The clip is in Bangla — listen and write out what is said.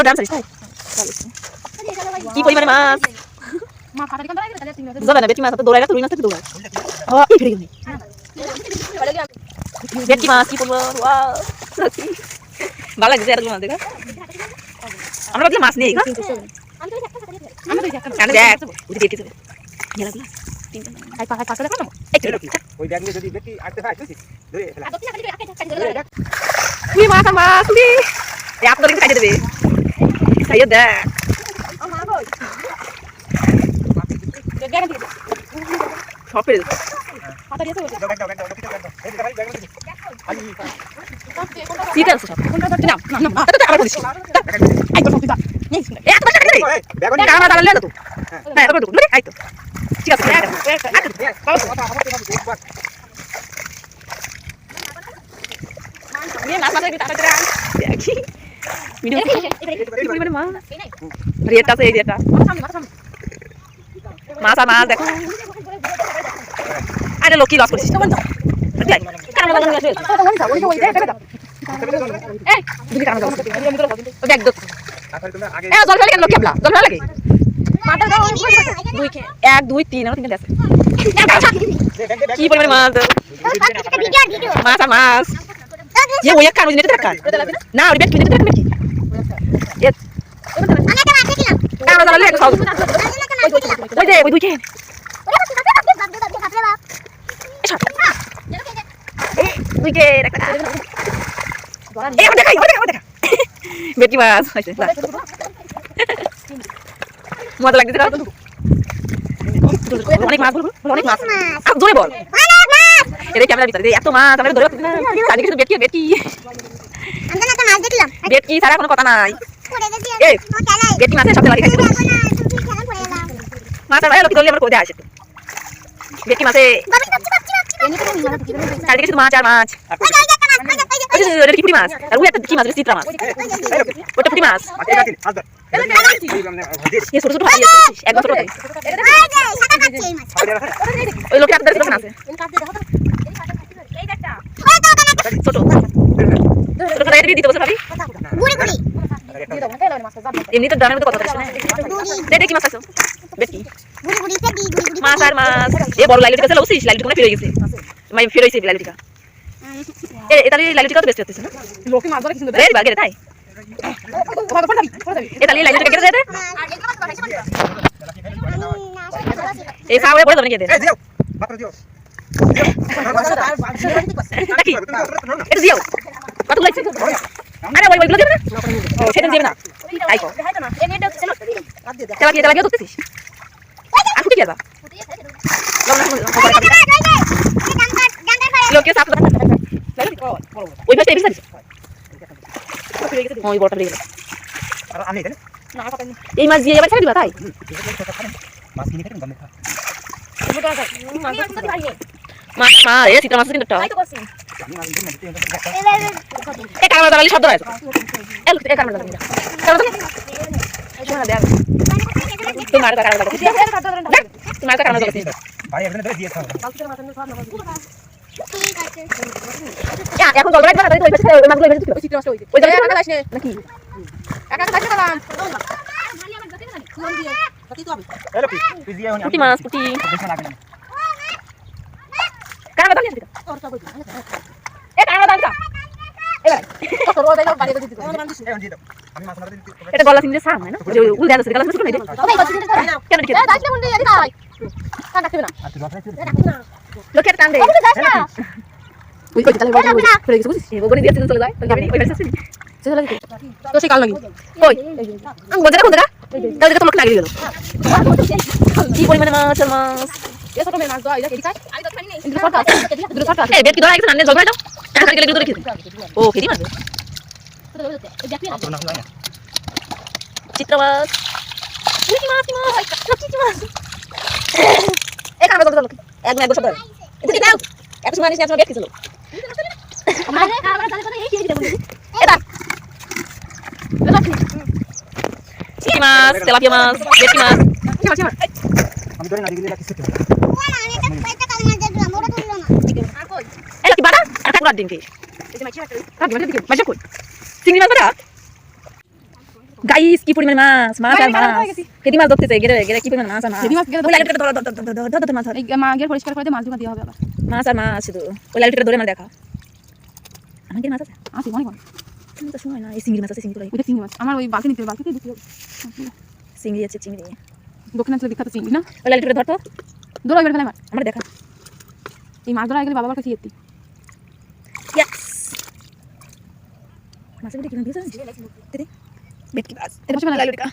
ড্রাম সারিস তাই কি পরিমাণে মাছ বুঝা না বেটি মাছ তো দৌড়ায় না তুই না থেকে দৌড়ায় এই ফিরে গেল বেটি মাছ কি বলবো ওয়াও ভালো লাগছে এরকম মাছ দেখা আমরা বলি মাছ নেই আমি তো একটা কানে দেখ উঠে দেখতে হবে নিয়ে লাগলা তিনটা আই পাকা দেখো না ওই ব্যাগ নিয়ে যদি বেটি আটতে হয় তুই ধরে ফেলা তুই মাছ তুই এক ধরে কাটে দেবে আইও দেখ সব পেরে সিটাল সব না আবার বলিস আই তো সব এক টাকা দে বেগুন কামা দাঁড়ালে না তো হ্যাঁ এরকম তো আই তো ঠিক আছে ये माছ মাছ কি তাড়াতাড়ি দেখি ভিডিও এই পরিমাণে মাছ রেটটা সেই রেটটা মাছ আর মাছ দেখো আরে লোকি লস করিস কেমন যাও কারণ লাগা নিয়ে আসে ওই দেখ এই দুই কারণ দাও দেখ দেখ এ জল ফেলে কেন লোকি আপলা জল ফেলে লাগে মাথা দাও দুই কে 1 2 3 আর 3 আছে কি পরিমাণে মাছ মাছ আর মাছ ये वो एक कान उन्हें तो रखा ना और बैठ के तो रखा ये कान वाला ले खाओ ओए दे ओए दुई के दुई के रखा ए देखा बेटी मास ऐसे मजा लग रहा है অনেক মাছ বল অনেক মাছ আপ জোরে বল এর ক্যামেরা ভিতরে এত মাছ আমরা ধরে না চারিদিকে শুধু বেটকি আমরা না তো মাছ দেখলাম বেটকি ছাড়া কোনো কথা নাই এই বেটকি মাছের সাথে লাগে মাছ আর লোক ধরলে আমরা কোথায় আসে বেটকি মাছে চারিদিকে শুধু মাছ আর মাছ ওটা কি মাছ আর ওই একটা কি মাছ চিত্রা মাছ ওটা পুঁটি মাছ ये ছোট ছোট ভাই আছে একদম ছোট ওই লোকটা আপনাদের দোকান আছে ছোট ছোট করে দিতে বসে ভাবি গুড়ি গুড়ি এমনি তো ডানের মধ্যে কথা বলছ না দে কি মাছ আছে বেটি গুড়ি গুড়ি পেটি গুড়ি গুড়ি মাছ আর মাছ এ বড় লাইট কাছে লউছিস লাইট কোনে ফিরে গেছে মাই ফিরে হইছে লাইটটা এটালি লাইট কত বেস্ট হচ্ছে না লোকে মাছ ধরে কিছু রে বাগেরে তাই এটালি লাইট কেটে দে এই সামনে পড়ে যাবে নাকি দে এই দিও মাত্র দিও নাকি এটা দিও কত লাগছে আরে ওই ওইগুলো দেবে না ও সেটা দেবে না তাই কো চলা কি লাগিয়ে ধরতেছিস আর ফুটি গেবা লোকে সাপ ওই পাশে এসে ওই বড়টা দিয়ে আর আমি দেন না কথা নেই এই মাছ দিয়ে এবার ছেড়ে দিবা তাই মাছ কিনে কেটে গন্ধ খা মাছ মা এ চিত্রা মাছ কিন্তু তাই তো করছি আমি মাছ দিন দিতে এ কারণ দাঁড়ালি শব্দ আছে এ লোক এ কারণ দাঁড়ালি কারণ শোনা দেখ তোমার কারণ দাঁড়ালি তোমার কারণ দাঁড়ালি ভাই এখানে ধরে দিয়ে খাও ঠিক আছে এখন জল রাখবা না তাই তো ওই পাশে ওই মাছগুলো এসে ছিল ওই চিত্র নষ্ট হইছে ওই জায়গায় একা আসে নাকি একা আসে গেলাম হ্যালো তুই দিয়ে পুটি মাছ পুটি বেশি লাগে না কারণ দাঁড়ালি এ কারণ দাঁড়ালি এবার তোর ওই দাও বাড়ি দিতে এই দিয়ে দাও আমি মাছ মারতে দিতে এটা গলা সিনজে সাম না যে উল দেন আছে গলা সিনজে নাই কেন দিকে এ দাসলে বন্ধু এদিকে আয় কাটা দিবে না আর তুই রফাই তুই লোকের টান দে ওই কই তাহলে বড় করে গেছে বুঝছিস ও গনি দিয়ে চলে যায় তো ওই পাশে আছে চলে লাগে তো সেই কাল লাগি কই বজরা কোন জায়গা তাহলে তোমাকে লাগিয়ে গেল কি পরিমাণে মাছ আর মাছ এ ছোট মেয়ে মাছ দাও এদিকে আয় আমি তো খানি নেই এদিকে ফটো আছে এদিকে ফটো আছে এই বেট কি ধরা গেছে সামনে জল ভাই দাও কাকে গেলে দূরে খেতে ও ফেরি মাছ না না চিত্রা মাছ কি মাছ কি মাছ এ কামড় জল এক না এক বছর ধরে এদিকে দাও এত সময় নিয়ে আসলে বেট কিছু আমারে কারবার তাহলে কথা এই কি দিতে বলি এটা চিংড়ি মাছ তেলাপিয়া মাছ বেটি মাছ কি মাছ আমি ধরে না দিলে কিছু করতে ওনা আমি এটা কয়টা কাল মাছ দেখলাম ওটা তুললো না আর কই এ কি বাড়া আর কাকুরার দিন কি এই যে মাছি একটা কাকি মানে দিকে মাছ কই চিংড়ি মাছ বাড়া গাইস কি পরিমাণ মাছ মাছ আর ভাই, মাছ হয়ে গেছি। কেদি মাছ ধরতেছে গেরে গেরে কি পরিমাণ মাছ আর মাছ কেদি মাছ গেরে ওই লাইটটা ধর ধর ধর ধর ধর মাছ ধর এই মাগের পরিষ্কার করে দিয়ে মাছ ঢুকা দিয়ে হবে আবার মাছ আর মাছ শুধু ওই লাইটটা ধরে আমার দেখা আমাদের মাছ আছে আসি মনে কর আমি তো সময় না এই চিংড়ি মাছ আছে চিংড়ি ওইটা চিংড়ি মাছ আমার ওই বালতিতে ঢুকতে হবে চিংড়ি আছে চিংড়ি দক্ষিণাঞ্চলের বিখ্যাত চিংড়ি না ওই লাইটটা ধর তো দৌড়া এবার ফেলে আমার দেখা এই মাছ ধরা গেলে বাবার কাছে যেতি ইয়েস মাছের ভিতরে কি দিয়েছিস দিদি বেটকি মাছ এটা বসে ফেলা লাইটটা